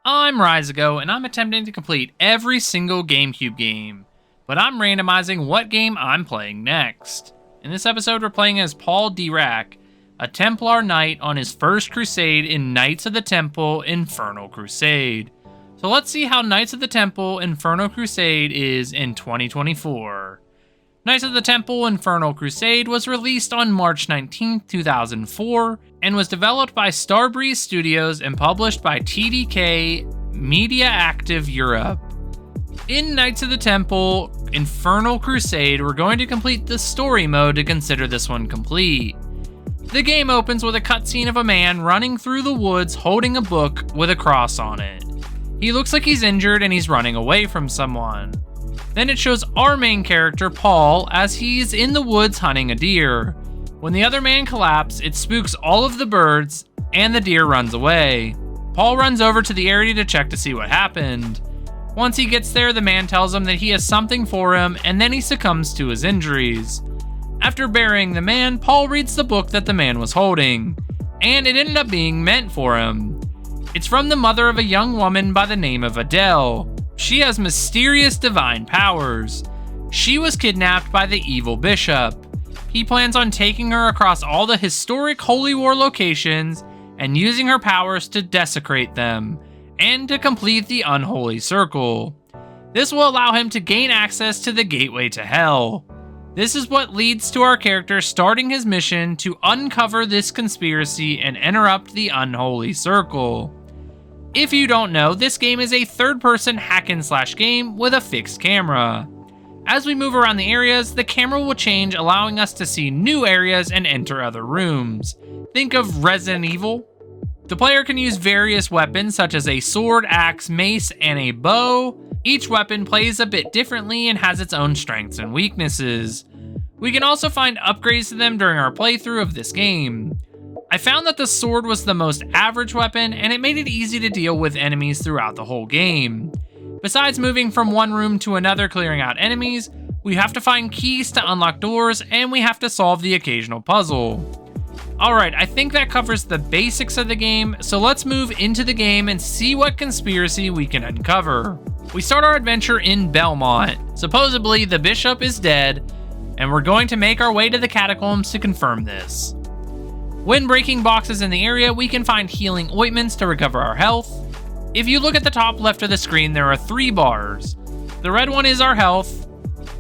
I'm Reisigo, and I'm attempting to complete every single GameCube game, but I'm randomizing what game I'm playing next. In this episode, we're playing as Paul Dirac, a Templar knight on his first crusade in Knights of the Temple Infernal Crusade. So let's see how Knights of the Temple Infernal Crusade is in 2024. Knights of the Temple Infernal Crusade was released on March 19, 2004, and was developed by Starbreeze Studios and published by TDK Media Active Europe. In Knights of the Temple Infernal Crusade, we're going to complete the story mode to consider this one complete. The game opens with a cutscene of a man running through the woods holding a book with a cross on it. He looks like he's injured and he's running away from someone. Then it shows our main character, Paul, as he's in the woods hunting a deer. When the other man collapses, it spooks all of the birds, and the deer runs away. Paul runs over to the area to check to see what happened. Once he gets there, the man tells him that he has something for him, and then he succumbs to his injuries. After burying the man, Paul reads the book that the man was holding, and it ended up being meant for him. It's from the mother of a young woman by the name of Adelle. She has mysterious divine powers. She was kidnapped by the evil bishop. He plans on taking her across all the historic Holy War locations and using her powers to desecrate them, and to complete the unholy circle. This will allow him to gain access to the gateway to hell. This is what leads to our character starting his mission to uncover this conspiracy and interrupt the unholy circle. If you don't know, this game is a third-person hack-and-slash game with a fixed camera. As we move around the areas, the camera will change, allowing us to see new areas and enter other rooms. Think of Resident Evil. The player can use various weapons such as a sword, axe, mace, and a bow. Each weapon plays a bit differently and has its own strengths and weaknesses. We can also find upgrades to them during our playthrough of this game. I found that the sword was the most average weapon, and it made it easy to deal with enemies throughout the whole game. Besides moving from one room to another clearing out enemies, we have to find keys to unlock doors, and we have to solve the occasional puzzle. Alright, I think that covers the basics of the game, so let's move into the game and see what conspiracy we can uncover. We start our adventure in Belmont. Supposedly, the bishop is dead, and we're going to make our way to the Catacombs to confirm this. When breaking boxes in the area, we can find healing ointments to recover our health. If you look at the top left of the screen, there are 3 bars. The red one is our health,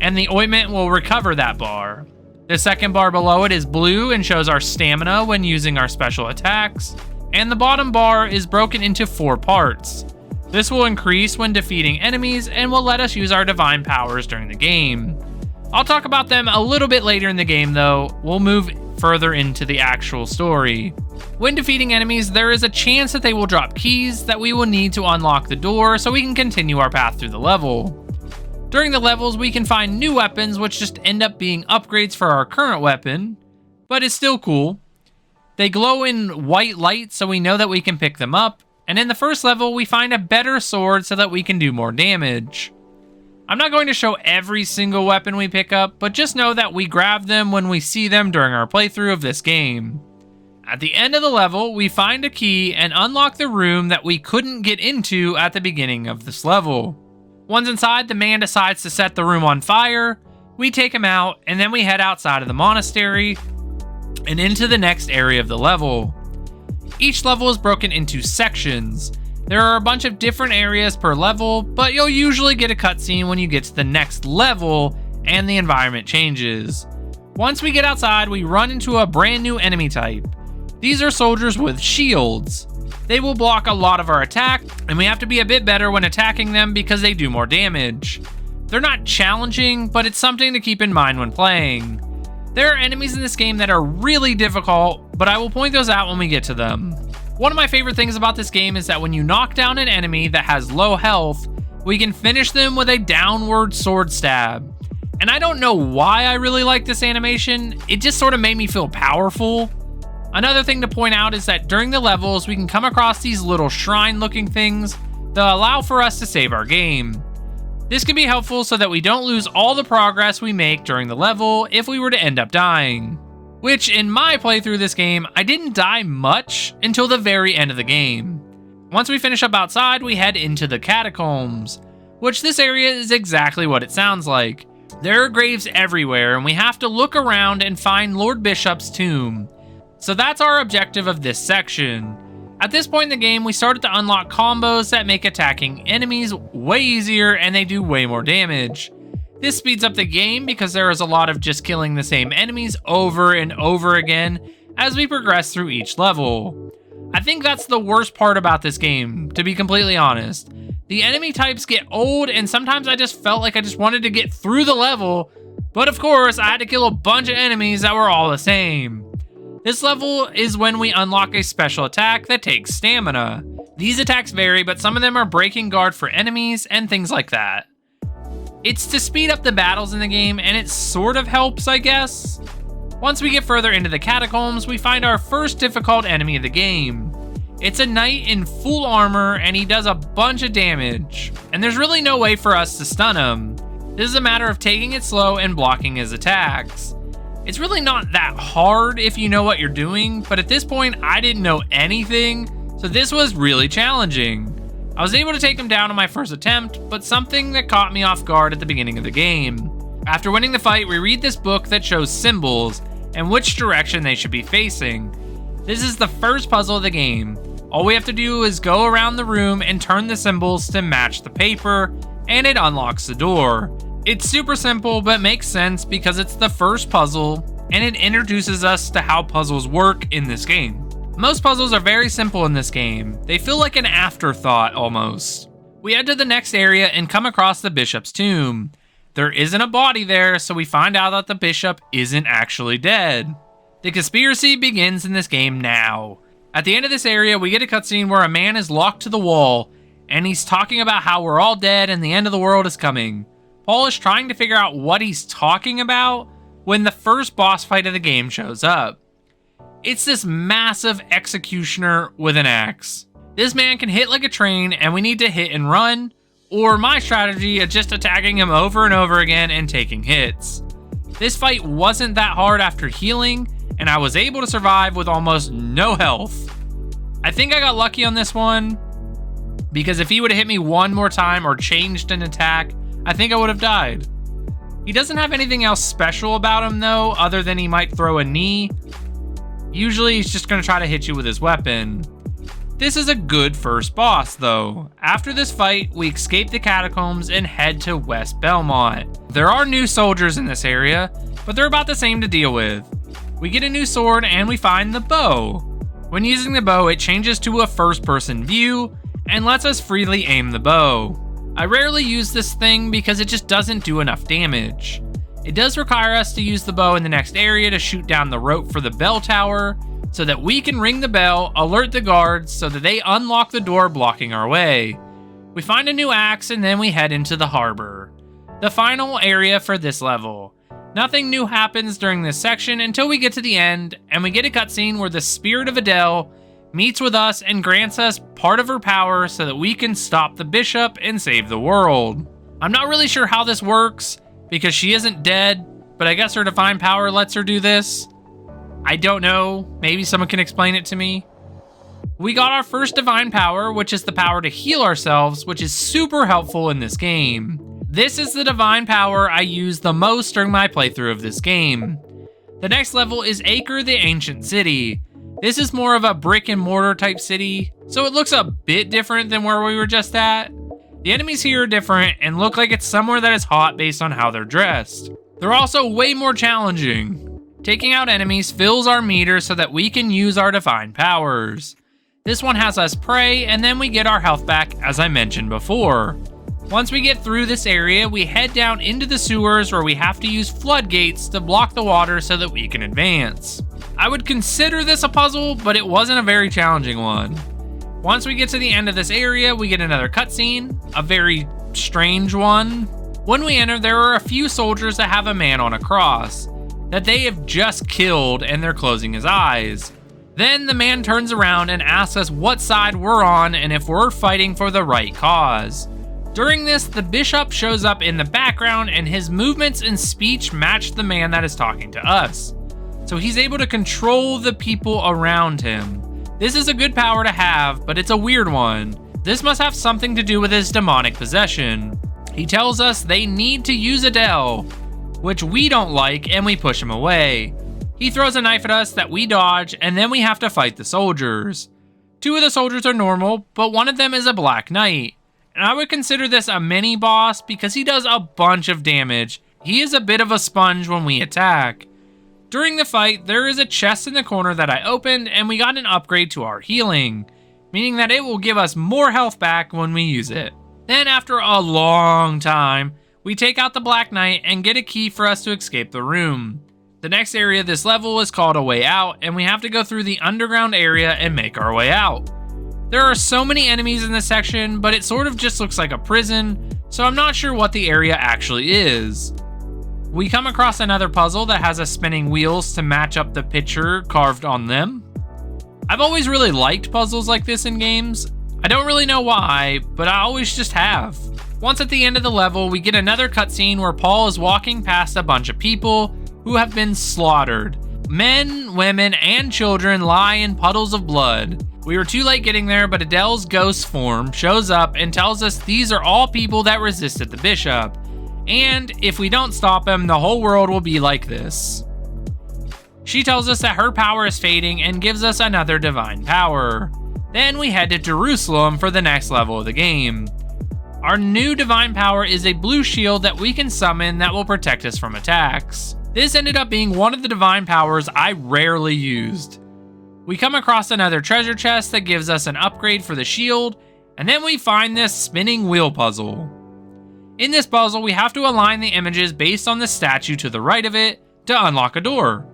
and the ointment will recover that bar. The second bar below it is blue and shows our stamina when using our special attacks, and the bottom bar is broken into 4 parts. This will increase when defeating enemies and will let us use our divine powers during the game. I'll talk about them a little bit later in the game though. We'll move further into the actual story. When defeating enemies, there is a chance that they will drop keys that we will need to unlock the door so we can continue our path through the level. During the levels, we can find new weapons which just end up being upgrades for our current weapon, but it's still cool. They glow in white light so we know that we can pick them up, and in the first level we find a better sword so that we can do more damage. I'm not going to show every single weapon we pick up, but just know that we grab them when we see them during our playthrough of this game. At the end of the level, we find a key and unlock the room that we couldn't get into at the beginning of this level. Once inside, the man decides to set the room on fire. We take him out, and then we head outside of the monastery and into the next area of the level. Each level is broken into sections. There are a bunch of different areas per level, but you'll usually get a cutscene when you get to the next level and the environment changes. Once we get outside, we run into a brand new enemy type. These are soldiers with shields. They will block a lot of our attack, and we have to be a bit better when attacking them because they do more damage. They're not challenging, but it's something to keep in mind when playing. There are enemies in this game that are really difficult, but I will point those out when we get to them. One of my favorite things about this game is that when you knock down an enemy that has low health, we can finish them with a downward sword stab. And I don't know why I really like this animation, it just sort of made me feel powerful. Another thing to point out is that during the levels, we can come across these little shrine-looking things that allow for us to save our game. This can be helpful so that we don't lose all the progress we make during the level if we were to end up dying. Which, in my playthrough of this game, I didn't die much until the very end of the game. Once we finish up outside, we head into the Catacombs, which this area is exactly what it sounds like. There are graves everywhere, and we have to look around and find Lord Bishop's tomb. So that's our objective of this section. At this point in the game, we started to unlock combos that make attacking enemies way easier and they do way more damage. This speeds up the game because there is a lot of just killing the same enemies over and over again as we progress through each level. I think that's the worst part about this game, to be completely honest. The enemy types get old and sometimes I just felt like I just wanted to get through the level, but of course I had to kill a bunch of enemies that were all the same. This level is when we unlock a special attack that takes stamina. These attacks vary, but some of them are breaking guard for enemies and things like that. It's to speed up the battles in the game, and it sort of helps, I guess. Once we get further into the Catacombs, we find our first difficult enemy of the game. It's a knight in full armor, and he does a bunch of damage, and there's really no way for us to stun him. This is a matter of taking it slow and blocking his attacks. It's really not that hard if you know what you're doing, but at this point I didn't know anything, so this was really challenging. I was able to take him down on my first attempt, but something that caught me off guard at the beginning of the game. After winning the fight, we read this book that shows symbols and which direction they should be facing. This is the first puzzle of the game. All we have to do is go around the room and turn the symbols to match the paper, and it unlocks the door. It's super simple, but makes sense because it's the first puzzle, and it introduces us to how puzzles work in this game. Most puzzles are very simple in this game. They feel like an afterthought almost. We head to the next area and come across the bishop's tomb. There isn't a body there, so we find out that the bishop isn't actually dead. The conspiracy begins in this game now. At the end of this area, we get a cutscene where a man is locked to the wall, and he's talking about how we're all dead and the end of the world is coming. Paul is trying to figure out what he's talking about when the first boss fight of the game shows up. It's this massive executioner with an axe. This man can hit like a train and we need to hit and run, or my strategy of just attacking him over and over again and taking hits. This fight wasn't that hard after healing, and I was able to survive with almost no health. I think I got lucky on this one, because if he would have hit me one more time or changed an attack, I think I would have died. He doesn't have anything else special about him though, other than he might throw a knee. Usually he's just gonna try to hit you with his weapon. This is a good first boss though. After this fight, we escape the catacombs and head to West Belmont. There are new soldiers in this area, but they're about the same to deal with. We get a new sword and we find the bow. When using the bow, it changes to a first-person view and lets us freely aim the bow. I rarely use this thing because it just doesn't do enough damage. It does require us to use the bow in the next area to shoot down the rope for the bell tower so that we can ring the bell, alert the guards so that they unlock the door blocking our way. We find a new axe and then we head into the harbor, the final area for this level. Nothing new happens during this section until we get to the end and we get a cutscene where the spirit of Adelle meets with us and grants us part of her power so that we can stop the bishop and save the world. I'm not really sure how this works because she isn't dead, but I guess her divine power lets her do this. I don't know, maybe someone can explain it to me. We got our first divine power, which is the power to heal ourselves, which is super helpful in this game. This is the divine power I use the most during my playthrough of this game. The next level is Acre, the ancient city. This is more of a brick and mortar type city, so it looks a bit different than where we were just at. The enemies here are different and look like it's somewhere that is hot based on how they're dressed. They're also way more challenging. Taking out enemies fills our meter so that we can use our divine powers. This one has us pray and then we get our health back as I mentioned before. Once we get through this area, we head down into the sewers where we have to use floodgates to block the water so that we can advance. I would consider this a puzzle, but it wasn't a very challenging one. Once we get to the end of this area, we get another cutscene, a very strange one. When we enter, there are a few soldiers that have a man on a cross that they have just killed and they're closing his eyes. Then the man turns around and asks us what side we're on and if we're fighting for the right cause. During this, the bishop shows up in the background and his movements and speech match the man that is talking to us. So he's able to control the people around him. This is a good power to have, but it's a weird one. This must have something to do with his demonic possession. He tells us they need to use Adelle, which we don't like, and we push him away. He throws a knife at us that we dodge, and then we have to fight the soldiers. 2 of the soldiers are normal, but one of them is a Black Knight. And I would consider this a mini boss because he does a bunch of damage. He is a bit of a sponge when we attack. During the fight, there is a chest in the corner that I opened, and we got an upgrade to our healing, meaning that it will give us more health back when we use it. Then after a long time, we take out the Black Knight and get a key for us to escape the room. The next area of this level is called A Way Out, and we have to go through the underground area and make our way out. There are so many enemies in this section, but it sort of just looks like a prison, so I'm not sure what the area actually is. We come across another puzzle that has us spinning wheels to match up the picture carved on them. I've always really liked puzzles like this in games. I don't really know why, but I always just have. Once at the end of the level, we get another cutscene where Paul is walking past a bunch of people who have been slaughtered. Men, women, and children lie in puddles of blood. We were too late getting there, but Adelle's ghost form shows up and tells us these are all people that resisted the bishop. And if we don't stop him, the whole world will be like this. She tells us that her power is fading and gives us another divine power. Then we head to Jerusalem for the next level of the game. Our new divine power is a blue shield that we can summon that will protect us from attacks. This ended up being one of the divine powers I rarely used. We come across another treasure chest that gives us an upgrade for the shield, and then we find this spinning wheel puzzle. In this puzzle, we have to align the images based on the statue to the right of it to unlock a door.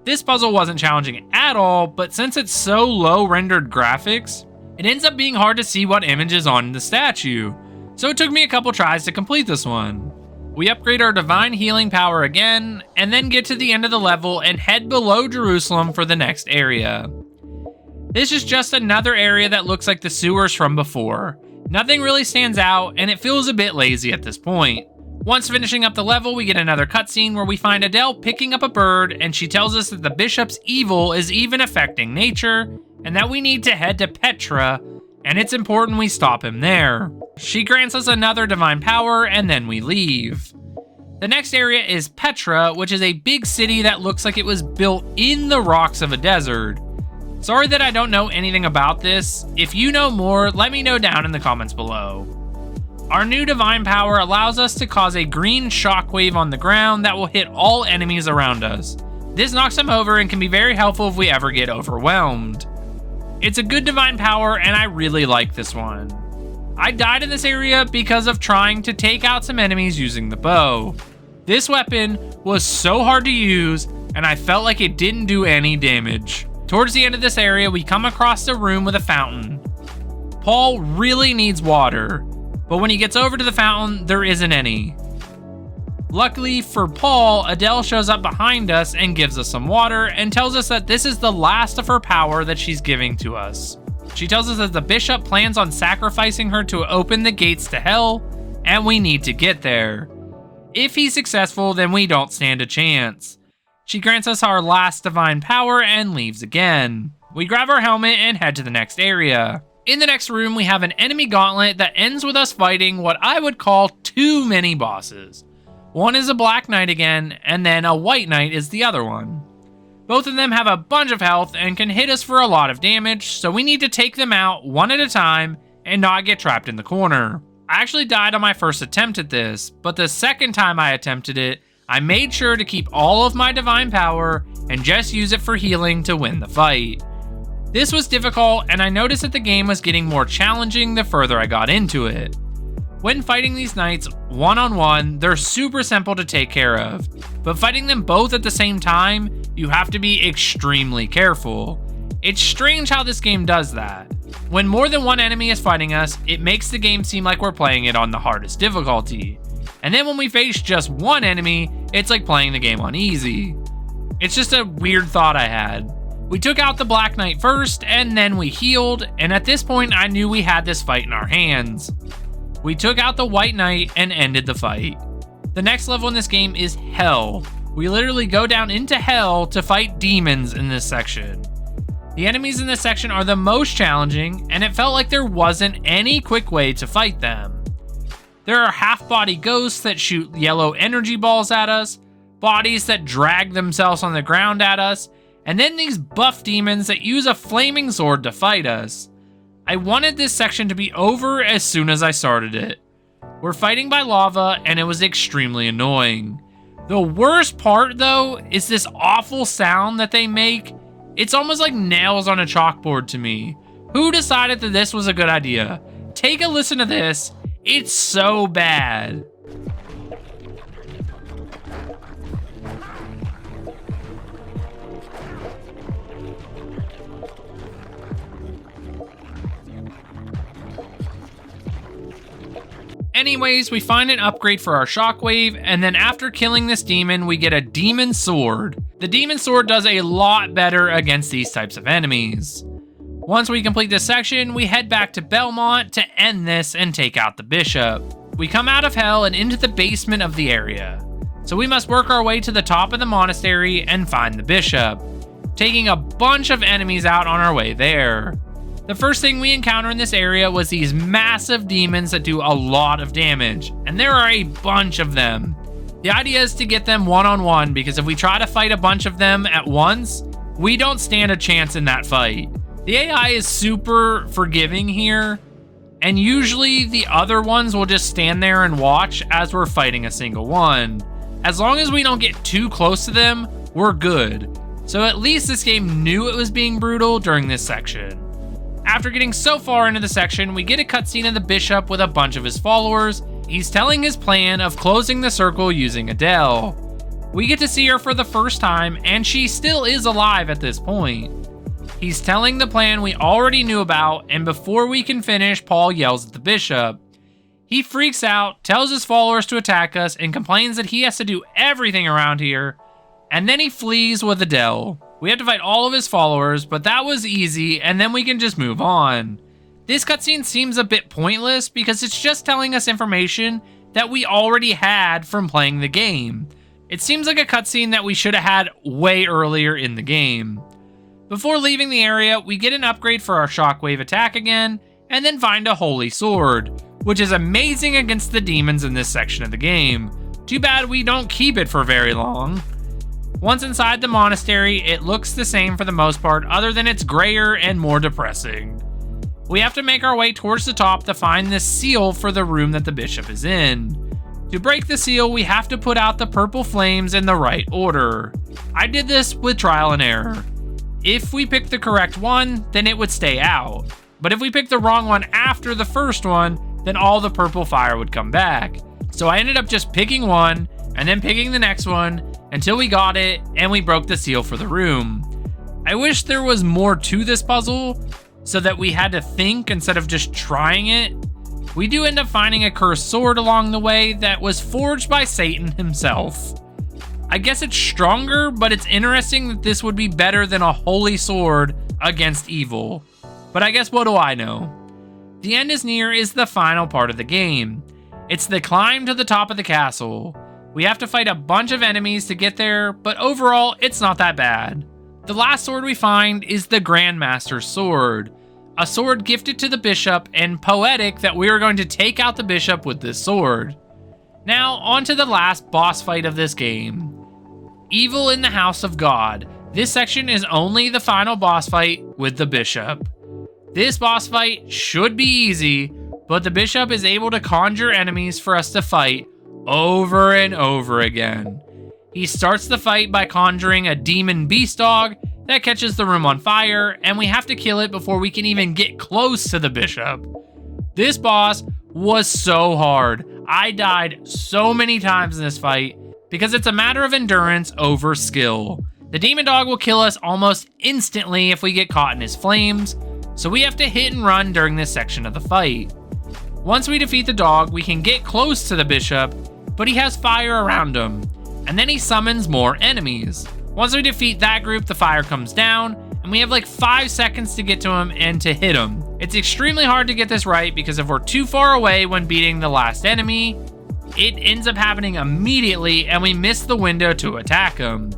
This puzzle wasn't challenging at all, but since it's so low rendered graphics, it ends up being hard to see what image is on the statue. So it took me a couple tries to complete this one. We upgrade our divine healing power again, and then get to the end of the level and head below Jerusalem for the next area. This is just another area that looks like the sewers from before. Nothing really stands out, and it feels a bit lazy at this point. Once finishing up the level, we get another cutscene where we find Adelle picking up a bird, and she tells us that the bishop's evil is even affecting nature, and that we need to head to Petra, and it's important we stop him there. She grants us another divine power, and then we leave. The next area is Petra, which is a big city that looks like it was built in the rocks of a desert. Sorry that I don't know anything about this. If you know more, let me know down in the comments below. Our new divine power allows us to cause a green shockwave on the ground that will hit all enemies around us. This knocks them over and can be very helpful if we ever get overwhelmed. It's a good divine power, and I really like this one. I died in this area because of trying to take out some enemies using the bow. This weapon was so hard to use, and I felt like it didn't do any damage. Towards the end of this area, we come across a room with a fountain. Paul really needs water, but when he gets over to the fountain, there isn't any. Luckily for Paul, Adelle shows up behind us and gives us some water and tells us that this is the last of her power that she's giving to us. She tells us that the bishop plans on sacrificing her to open the gates to hell, and we need to get there. If he's successful, then we don't stand a chance. She grants us our last divine power and leaves again. We grab our helmet and head to the next area. In the next room, we have an enemy gauntlet that ends with us fighting what I would call two mini bosses. One is a Black Knight again, and then a White Knight is the other one. Both of them have a bunch of health and can hit us for a lot of damage, so we need to take them out one at a time and not get trapped in the corner. I actually died on my first attempt at this, but the second time I attempted it, I made sure to keep all of my divine power and just use it for healing to win the fight. This was difficult, and I noticed that the game was getting more challenging the further I got into it. When fighting these knights one-on-one, they're super simple to take care of, but fighting them both at the same time, you have to be extremely careful. It's strange how this game does that. When more than one enemy is fighting us, it makes the game seem like we're playing it on the hardest difficulty. And then when we face just one enemy, it's like playing the game on easy. It's just a weird thought I had. We took out the Black Knight first, and then we healed, and at this point I knew we had this fight in our hands. We took out the White Knight and ended the fight. The next level in this game is Hell. We literally go down into hell to fight demons in this section. The enemies in this section are the most challenging, and it felt like there wasn't any quick way to fight them. There are half-body ghosts that shoot yellow energy balls at us, bodies that drag themselves on the ground at us, and then these buff demons that use a flaming sword to fight us. I wanted this section to be over as soon as I started it. We're fighting by lava, and it was extremely annoying. The worst part, though, is this awful sound that they make. It's almost like nails on a chalkboard to me. Who decided that this was a good idea? Take a listen to this. It's so bad. Anyways, we find an upgrade for our shockwave, and then after killing this demon, we get a demon sword. The demon sword does a lot better against these types of enemies. Once we complete this section, we head back to Belmont to end this and take out the bishop. We come out of hell and into the basement of the area. So we must work our way to the top of the monastery and find the bishop, taking a bunch of enemies out on our way there. The first thing we encounter in this area was these massive demons that do a lot of damage, and there are a bunch of them. The idea is to get them one-on-one, because if we try to fight a bunch of them at once, we don't stand a chance in that fight. The AI is super forgiving here, and usually the other ones will just stand there and watch as we're fighting a single one. As long as we don't get too close to them, we're good. So at least this game knew it was being brutal during this section. After getting so far into the section, we get a cutscene of the bishop with a bunch of his followers. He's telling his plan of closing the circle using Adelle. We get to see her for the first time, and she still is alive at this point. He's telling the plan we already knew about, and before we can finish, Paul yells at the bishop. He freaks out, tells his followers to attack us, and complains that he has to do everything around here, and then he flees with Adelle. We have to fight all of his followers, but that was easy, and then we can just move on. This cutscene seems a bit pointless because it's just telling us information that we already had from playing the game. It seems like a cutscene that we should have had way earlier in the game. Before leaving the area, we get an upgrade for our shockwave attack again, and then find a holy sword, which is amazing against the demons in this section of the game. Too bad we don't keep it for very long. Once inside the monastery, it looks the same for the most part, other than it's grayer and more depressing. We have to make our way towards the top to find this seal for the room that the bishop is in. To break the seal, we have to put out the purple flames in the right order. I did this with trial and error. If we picked the correct one, then it would stay out. But if we picked the wrong one after the first one, then all the purple fire would come back. So I ended up just picking one, and then picking the next one, until we got it, and we broke the seal for the room. I wish there was more to this puzzle, so that we had to think instead of just trying it. We do end up finding a cursed sword along the way that was forged by Satan himself. I guess it's stronger, but it's interesting that this would be better than a holy sword against evil. But I guess what do I know? The end is near is the final part of the game. It's the climb to the top of the castle. We have to fight a bunch of enemies to get there, but overall, it's not that bad. The last sword we find is the Grandmaster's sword, a sword gifted to the bishop and poetic that we are going to take out the bishop with this sword. Now, on to the last boss fight of this game. Evil in the House of God. This section is only the final boss fight with the bishop. This boss fight should be easy, but the bishop is able to conjure enemies for us to fight over and over again. He starts the fight by conjuring a demon beast dog that catches the room on fire, and we have to kill it before we can even get close to the bishop. This boss was so hard. I died so many times in this fight because it's a matter of endurance over skill. The demon dog will kill us almost instantly if we get caught in his flames, so we have to hit and run during this section of the fight. Once we defeat the dog, we can get close to the bishop, but he has fire around him, and then he summons more enemies. Once we defeat that group, the fire comes down, and we have like 5 seconds to get to him and to hit him. It's extremely hard to get this right because if we're too far away when beating the last enemy, it ends up happening immediately and we miss the window to attack him.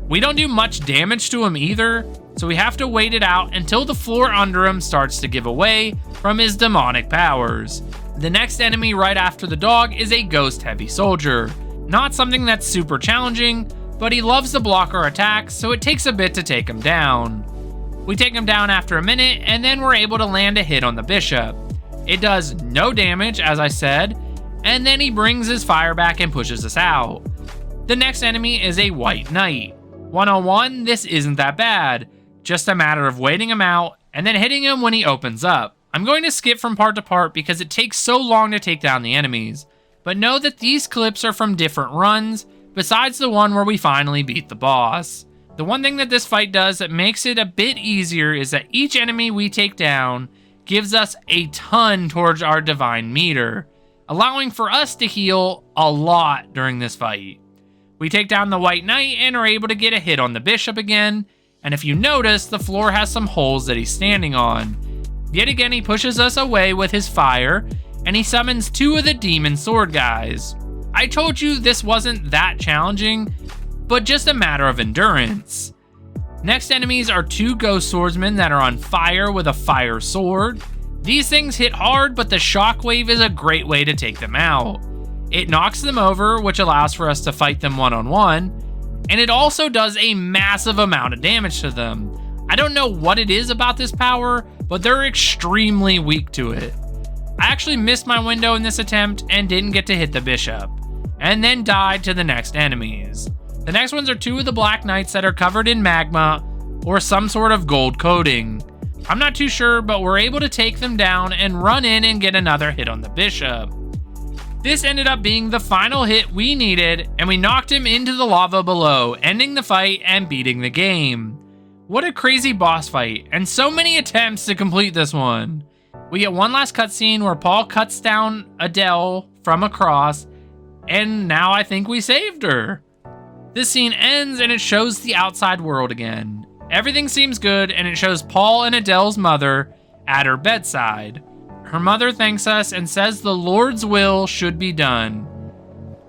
We don't do much damage to him either, so we have to wait it out until the floor under him starts to give away from his demonic powers. The next enemy right after the dog is a ghost heavy soldier. Not something that's super challenging, but he loves to block our attacks, so it takes a bit to take him down. We take him down after a minute, and then we're able to land a hit on the bishop. It does no damage, as I said, and then he brings his fire back and pushes us out. The next enemy is a white knight. One-on-one, this isn't that bad. Just a matter of waiting him out, and then hitting him when he opens up. I'm going to skip from part to part because it takes so long to take down the enemies. But know that these clips are from different runs, besides the one where we finally beat the boss. The one thing that this fight does that makes it a bit easier is that each enemy we take down gives us a ton towards our divine meter, allowing for us to heal a lot during this fight. We take down the white knight and are able to get a hit on the bishop again, and if you notice, the floor has some holes that he's standing on. Yet again, he pushes us away with his fire, and he summons 2 of the demon sword guys. I told you this wasn't that challenging, but just a matter of endurance. Next enemies are 2 ghost swordsmen that are on fire with a fire sword. These things hit hard, but the shockwave is a great way to take them out. It knocks them over, which allows for us to fight them one-on-one, and it also does a massive amount of damage to them. I don't know what it is about this power, but they're extremely weak to it. I actually missed my window in this attempt and didn't get to hit the bishop, and then died to the next enemies. The next ones are 2 of the black knights that are covered in magma or some sort of gold coating. I'm not too sure, but we're able to take them down and run in and get another hit on the bishop. This ended up being the final hit we needed, and we knocked him into the lava below, ending the fight and beating the game. What a crazy boss fight, and so many attempts to complete this one. We get one last cutscene where Paul cuts down Adelle from a cross, and now I think we saved her. This scene ends and it shows the outside world again. Everything seems good, and it shows Paul and Adelle's mother at her bedside. Her mother thanks us and says the Lord's will should be done.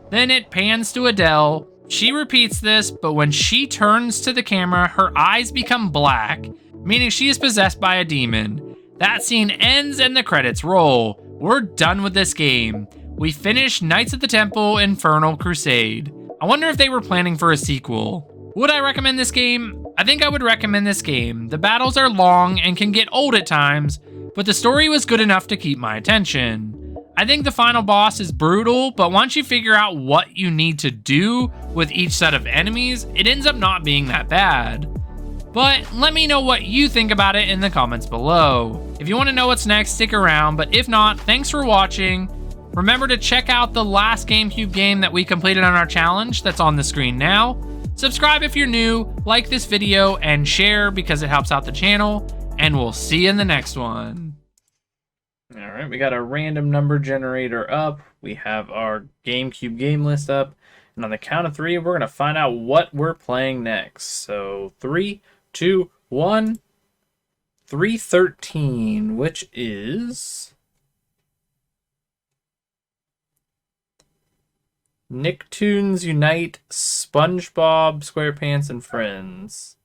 Then it pans to Adelle. She repeats this, but when she turns to the camera, her eyes become black, meaning she is possessed by a demon. That scene ends and the credits roll. We're done with this game. We finished Knights of the Temple Infernal Crusade. I wonder if they were planning for a sequel. Would I recommend this game? I think I would recommend this game. The battles are long and can get old at times, but the story was good enough to keep my attention. I think the final boss is brutal, but once you figure out what you need to do with each set of enemies, it ends up not being that bad. But let me know what you think about it in the comments below. If you want to know what's next, stick around, but if not, thanks for watching. Remember to check out the last GameCube game that we completed on our challenge that's on the screen now. Subscribe if you're new, like this video, and share because it helps out the channel, and we'll see you in the next one. All right, we got a random number generator up. We have our GameCube game list up, and on the count of 3, we're gonna find out what we're playing next. So 3, 2, 1, 313, which is Nicktoons Unite, SpongeBob SquarePants and Friends.